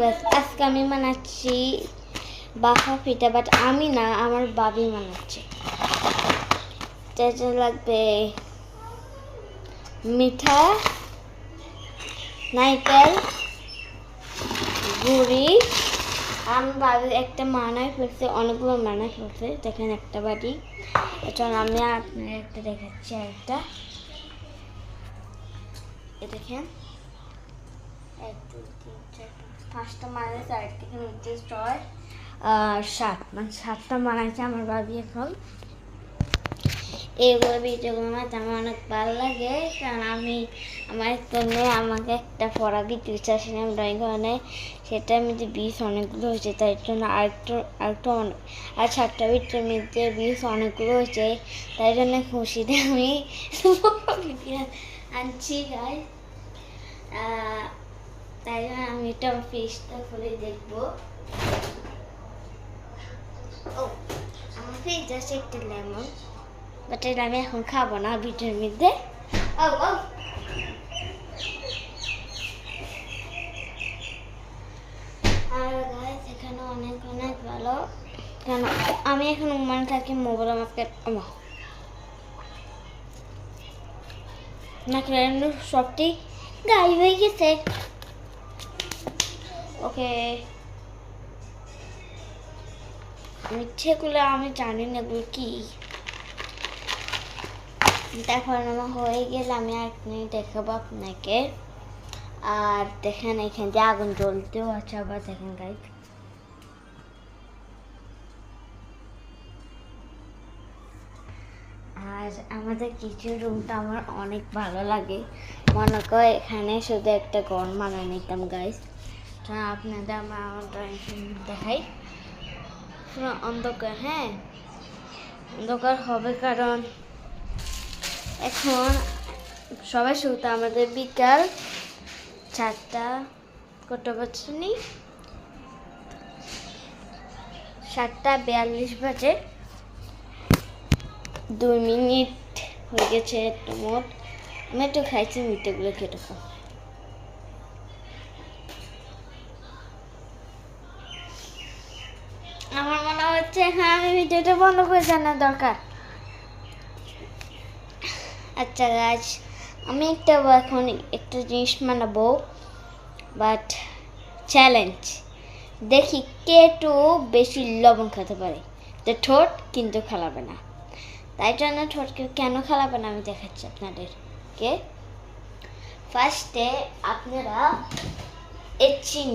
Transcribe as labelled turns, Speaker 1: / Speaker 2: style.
Speaker 1: Guys, আজকে আমি বানাচ্ছি বাফা পিঠা, বাট আমি না, আমার বাবি বানাচ্ছে। এটা লাগবে মিঠা, নারকেল, গুড়ি। আমি বাবি একটা মানায় ফেলছে, অনেকগুলো মানায় ফেলছে। দেখেন একটা বাটি। এটা আমি আপনার একটা দেখাচ্ছি। একটা দেখেন, 1 2 3 4 5টা মানাইছে, আর থেকে নিচে 6 আর 7, মানে 7টা মানাইছে আমার বাবি। এখন এইগুলো ভিডিওগুলো আমার অনেক ভালো লাগে, কারণ আমার জন্য আমাকে একটা পড়া দিতে আসেন ড্রয়িং করে, সেটা মধ্যে বিষ অনেকগুলো হয়েছে, তাই জন্য আরেকটু অনেক, আর 7টা ভিডিওর মধ্যে বিষ অনেকগুলো হয়েছে, তাই জন্য খুশিতে আমি আনছি গাই। তাই জন্য আমি এটা ফ্রিজটা খুলে দেখবো। ও, আমার ফ্রিজ আছে একটা লেমন, বাট এটা আমি এখন খাবো না ভিডিওর মধ্যে। আর গাইস, এখানে অনেক অনেক ভালো, কেন আমি এখন মানে থাকি মোবাইল আমাকে না খেলে সবটি গাই হয়ে গেছে। ওকে, মিঠেগুলো আমি জানি না এগুলো কি। তারপর আমার হয়ে গেলে আমি একদিন দেখাবো আপনাকে। আর দেখেন এখান দিয়ে আগুন জ্বলতেও আছে, আবার দেখেন গাইস। আর আমাদের কিচেন রুমটা আমার অনেক ভালো লাগে, মনে করে এখানে শুধু একটা ঘর বানিয়ে নিতাম গাইস। আপনাদের আমার দেখাই, পুরো অন্ধকার। হ্যাঁ, অন্ধকার হবে কারণ এখন সবাই শুতে, আমাদের বিকাল 4টা কত বাজে নি, 7:42 বাজে, 2 মিনিট হয়ে গেছে। একটু মোট আমি একটু খাইছি মিঠেগুলো কিরকম। আমার মনে হচ্ছে হ্যাঁ, আমি ভিডিওটা বন্ধ করে জানার দরকার। আচ্ছা গাছ, আমি এখন একটা জিনিস বানাবো, বাট চ্যালেঞ্জ, দেখি কে একটু বেশি লবণ খেতে পারে। তো ঠোঁট কিন্তু খেলাবে না, তাই জন্য ঠোঁটকে কেন খেলাবে না আমি দেখাচ্ছি আপনাদেরকে। ফার্স্টে আপনারা চিনি